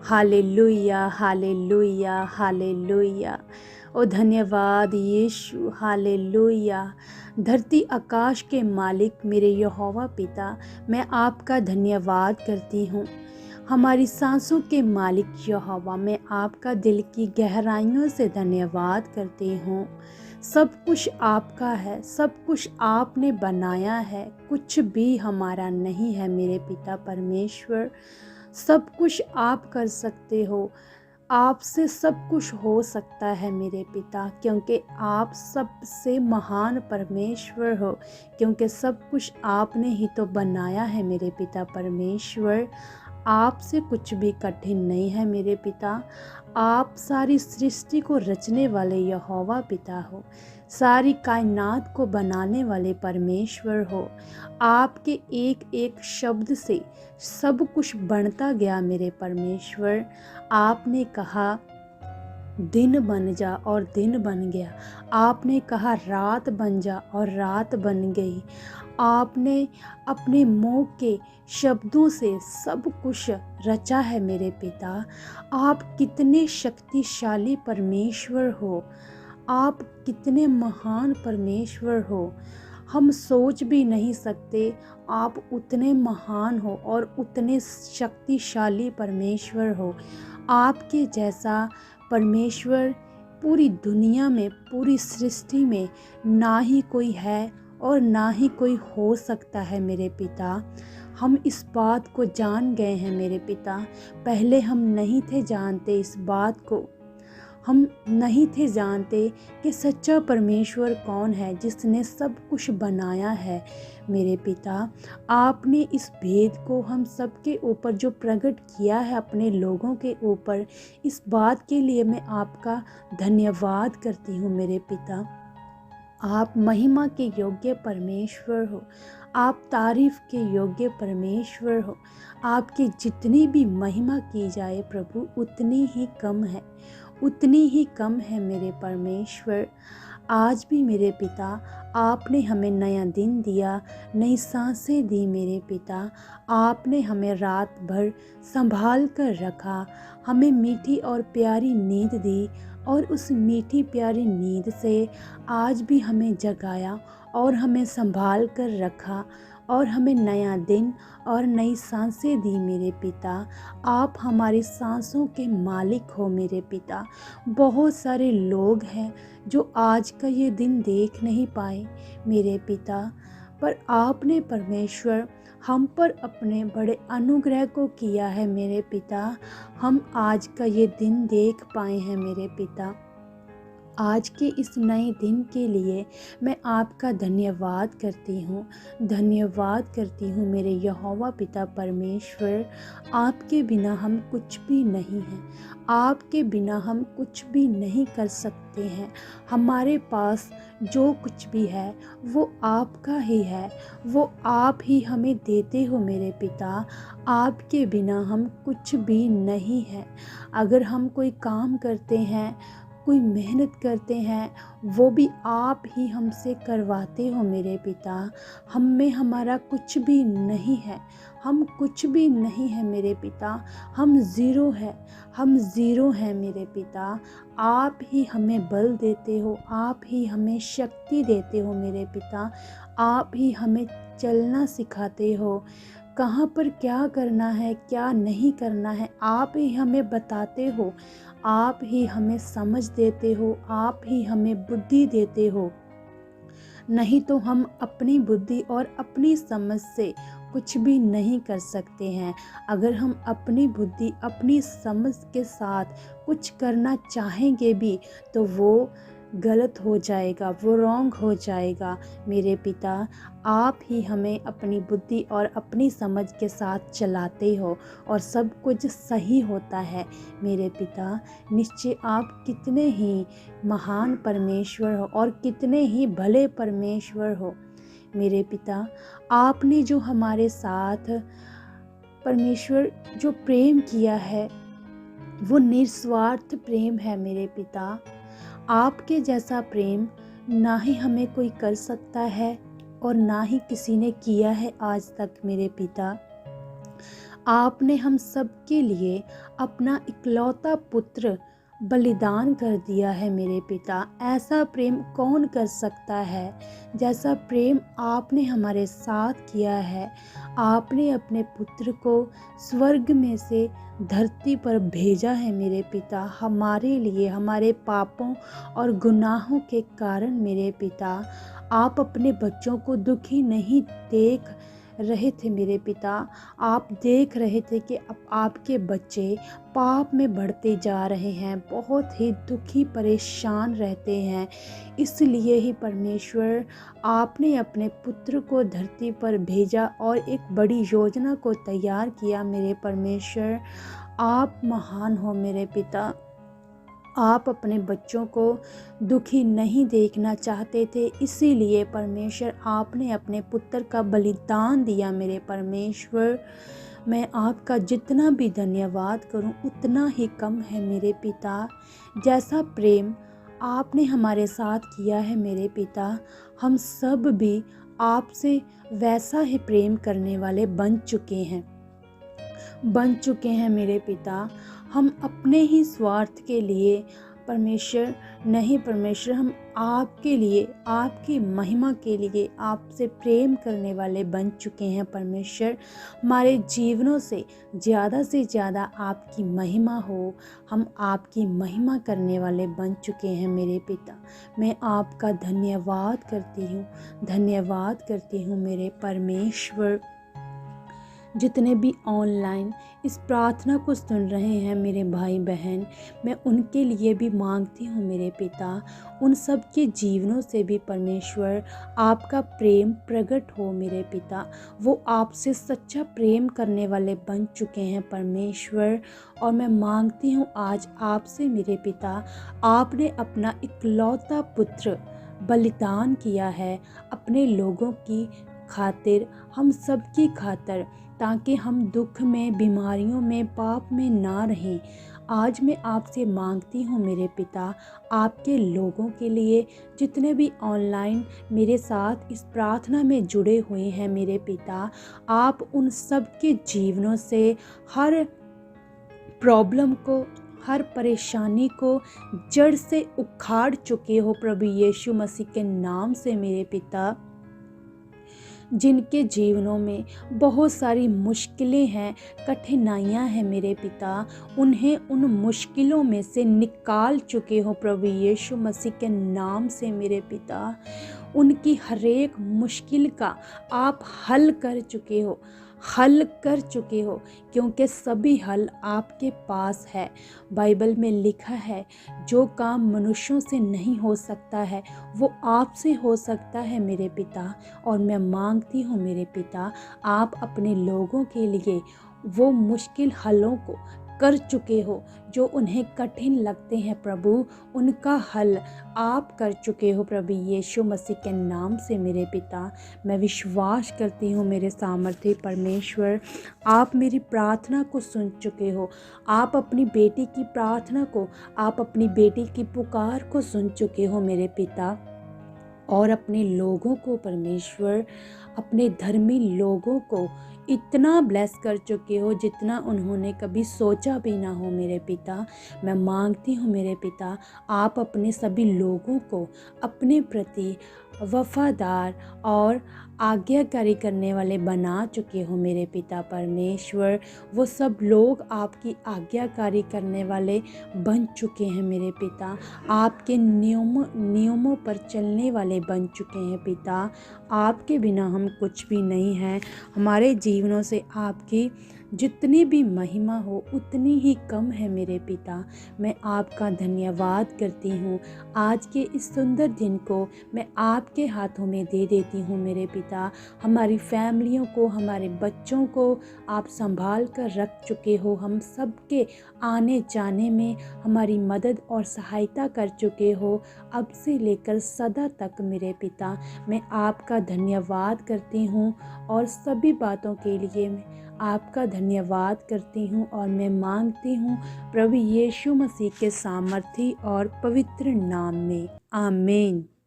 Hallelujah, hallelujah, hallelujah. ओ धन्यवाद यीशु, hallelujah. धरती आकाश के मालिक मेरे यहोवा पिता, मैं आपका धन्यवाद करती हूँ। हमारी सांसों के मालिक यहोवा, मैं आपका दिल की गहराइयों से धन्यवाद करती हूँ। सब कुछ आपका है, सब कुछ आपने बनाया है, कुछ भी हमारा नहीं है मेरे पिता परमेश्वर। सब कुछ आप कर सकते हो, आपसे सब कुछ हो सकता है मेरे पिता, क्योंकि आप सबसे महान परमेश्वर हो, क्योंकि सब कुछ आपने ही तो बनाया है मेरे पिता परमेश्वर। आपसे कुछ भी कठिन नहीं है मेरे पिता। आप सारी सृष्टि को रचने वाले यहोवा पिता हो, सारी कायनात को बनाने वाले परमेश्वर हो। आपके एक एक शब्द से सब कुछ बनता गया मेरे परमेश्वर। आपने कहा दिन बन जा और दिन बन गया। आपने कहा रात बन जा और रात बन गई। आपने अपने मुंह के शब्दों से सब कुछ रचा है मेरे पिता। आप कितने शक्तिशाली परमेश्वर हो, आप कितने महान परमेश्वर हो। हम सोच भी नहीं सकते, आप उतने महान हो और उतने शक्तिशाली परमेश्वर हो। आपके जैसा परमेश्वर पूरी दुनिया में, पूरी सृष्टि में ना ही कोई है और ना ही कोई हो सकता है मेरे पिता। हम इस बात को जान गए हैं मेरे पिता। पहले हम नहीं थे जानते इस बात को। हम नहीं थे जानते कि सच्चा परमेश्वर कौन है, जिसने सब कुछ बनाया है मेरे पिता। आपने इस भेद को हम सबके ऊपर जो प्रकट किया है, अपने लोगों के ऊपर, इस बात के लिए मैं आपका धन्यवाद करती हूँ मेरे पिता। आप महिमा के योग्य परमेश्वर हो, आप तारीफ के योग्य परमेश्वर हो। आपकी जितनी भी महिमा की जाए प्रभु, उतनी ही कम है, उतनी ही कम है मेरे परमेश्वर। आज भी मेरे पिता, आपने हमें नया दिन दिया, नई सांसें दी मेरे पिता। आपने हमें रात भर संभाल कर रखा, हमें मीठी और प्यारी नींद दी, और उस मीठी प्यारी नींद से आज भी हमें जगाया और हमें संभाल कर रखा, और हमें नया दिन और नई सांसें दी मेरे पिता। आप हमारी सांसों के मालिक हो मेरे पिता। बहुत सारे लोग हैं जो आज का ये दिन देख नहीं पाए मेरे पिता, पर आपने परमेश्वर हम पर अपने बड़े अनुग्रह को किया है मेरे पिता। हम आज का ये दिन देख पाए हैं मेरे पिता। आज के इस नए दिन के लिए मैं आपका धन्यवाद करती हूँ, धन्यवाद करती हूँ मेरे यहोवा पिता परमेश्वर। आपके बिना हम कुछ भी नहीं हैं, आपके बिना हम कुछ भी नहीं कर सकते हैं। हमारे पास जो कुछ भी है वो आपका ही है, वो आप ही हमें देते हो मेरे पिता। आपके बिना हम कुछ भी नहीं हैं। अगर हम कोई काम करते हैं, कोई मेहनत करते हैं, वो भी आप ही हमसे करवाते हो मेरे पिता। हम में हमारा कुछ भी नहीं है, हम कुछ भी नहीं है मेरे पिता। हम ज़ीरो है, हम ज़ीरो हैं मेरे पिता। आप ही हमें बल देते हो, आप ही हमें शक्ति देते हो मेरे पिता। आप ही हमें चलना सिखाते हो, कहाँ पर क्या करना है, क्या नहीं करना है, आप ही हमें बताते हो। आप ही हमें समझ देते हो, आप ही हमें बुद्धि देते हो। नहीं तो हम अपनी बुद्धि और अपनी समझ से कुछ भी नहीं कर सकते हैं। अगर हम अपनी बुद्धि, अपनी समझ के साथ कुछ करना चाहेंगे भी तो वो गलत हो जाएगा, वो रॉन्ग हो जाएगा मेरे पिता। आप ही हमें अपनी बुद्धि और अपनी समझ के साथ चलाते हो और सब कुछ सही होता है मेरे पिता। निश्चय आप कितने ही महान परमेश्वर हो और कितने ही भले परमेश्वर हो मेरे पिता। आपने जो हमारे साथ परमेश्वर जो प्रेम किया है, वो निस्वार्थ प्रेम है मेरे पिता। आपके जैसा प्रेम ना ही हमें कोई कर सकता है और ना ही किसी ने किया है आज तक मेरे पिता। आपने हम सब के लिए अपना इकलौता पुत्र बलिदान कर दिया है मेरे पिता। ऐसा प्रेम कौन कर सकता है जैसा प्रेम आपने हमारे साथ किया है। आपने अपने पुत्र को स्वर्ग में से धरती पर भेजा है मेरे पिता, हमारे लिए, हमारे पापों और गुनाहों के कारण मेरे पिता। आप अपने बच्चों को दुखी नहीं देख रहे थे मेरे पिता। आप देख रहे थे कि अब आपके बच्चे पाप में बढ़ते जा रहे हैं, बहुत ही दुखी परेशान रहते हैं। इसलिए ही परमेश्वर आपने अपने पुत्र को धरती पर भेजा और एक बड़ी योजना को तैयार किया मेरे परमेश्वर। आप महान हो मेरे पिता। आप अपने बच्चों को दुखी नहीं देखना चाहते थे, इसीलिए परमेश्वर आपने अपने पुत्र का बलिदान दिया मेरे परमेश्वर। मैं आपका जितना भी धन्यवाद करूं उतना ही कम है मेरे पिता। जैसा प्रेम आपने हमारे साथ किया है मेरे पिता, हम सब भी आपसे वैसा ही प्रेम करने वाले बन चुके हैं मेरे पिता। हम अपने ही स्वार्थ के लिए परमेश्वर नहीं, परमेश्वर हम आपके लिए, आपकी महिमा के लिए आपसे प्रेम करने वाले बन चुके हैं परमेश्वर। हमारे जीवनों से ज़्यादा आपकी महिमा हो, हम आपकी महिमा करने वाले बन चुके हैं मेरे पिता। मैं आपका धन्यवाद करती हूँ मेरे परमेश्वर। जितने भी ऑनलाइन इस प्रार्थना को सुन रहे हैं मेरे भाई बहन, मैं उनके लिए भी मांगती हूँ मेरे पिता, उन सब के जीवनों से भी परमेश्वर आपका प्रेम प्रकट हो मेरे पिता। वो आपसे सच्चा प्रेम करने वाले बन चुके हैं परमेश्वर। और मैं मांगती हूँ आज आपसे मेरे पिता, आपने अपना इकलौता पुत्र बलिदान किया है अपने लोगों की खातिर, हम सब की खातिर, ताकि हम दुख में, बीमारियों में, पाप में ना रहें। आज मैं आपसे मांगती हूँ मेरे पिता, आपके लोगों के लिए, जितने भी ऑनलाइन मेरे साथ इस प्रार्थना में जुड़े हुए हैं मेरे पिता, आप उन सब के जीवनों से हर प्रॉब्लम को, हर परेशानी को जड़ से उखाड़ चुके हो प्रभु यीशु मसीह के नाम से मेरे पिता। जिनके जीवनों में बहुत सारी मुश्किलें हैं, कठिनाइयां हैं मेरे पिता, उन्हें उन मुश्किलों में से निकाल चुके हो प्रभु यीशु मसीह के नाम से मेरे पिता। उनकी हर एक मुश्किल का आप हल कर चुके हो, क्योंकि सभी हल आपके पास है। बाइबल में लिखा है, जो काम मनुष्यों से नहीं हो सकता है वो आपसे हो सकता है मेरे पिता। और मैं मांगती हूँ मेरे पिता, आप अपने लोगों के लिए वो मुश्किल हलों को कर चुके हो जो उन्हें कठिन लगते हैं प्रभु, उनका हल आप कर चुके हो प्रभु यीशु मसीह के नाम से मेरे पिता। मैं विश्वास करती हूँ मेरे सामर्थ्य परमेश्वर, आप मेरी प्रार्थना को सुन चुके हो। आप अपनी बेटी की प्रार्थना को, आप अपनी बेटी की पुकार को सुन चुके हो मेरे पिता। और अपने लोगों को परमेश्वर, अपने धर्मी लोगों को इतना ब्लेस कर चुके हो जितना उन्होंने कभी सोचा भी ना हो मेरे पिता। मैं मांगती हूँ मेरे पिता, आप अपने सभी लोगों को अपने प्रति वफादार और आज्ञाकारी करने वाले बना चुके हो मेरे पिता परमेश्वर। वो सब लोग आपकी आज्ञाकारी करने वाले बन चुके हैं मेरे पिता, आपके नियमों पर चलने वाले बन चुके हैं पिता। आपके बिना हम कुछ भी नहीं हैं। हमारे जीवनों से आपकी जितनी भी महिमा हो उतनी ही कम है मेरे पिता। मैं आपका धन्यवाद करती हूँ। आज के इस सुंदर दिन को मैं आपके हाथों में दे देती हूँ मेरे पिता। हमारी फैमिलियों को, हमारे बच्चों को आप संभाल कर रख चुके हो। हम सबके आने जाने में हमारी मदद और सहायता कर चुके हो, अब से लेकर सदा तक मेरे पिता। मैं आपका धन्यवाद करती हूँ और सभी बातों के लिए मैं आपका धन्यवाद करती हूँ। और मैं मांगती हूँ प्रभु यीशु मसीह के सामर्थी और पवित्र नाम में, आमीन।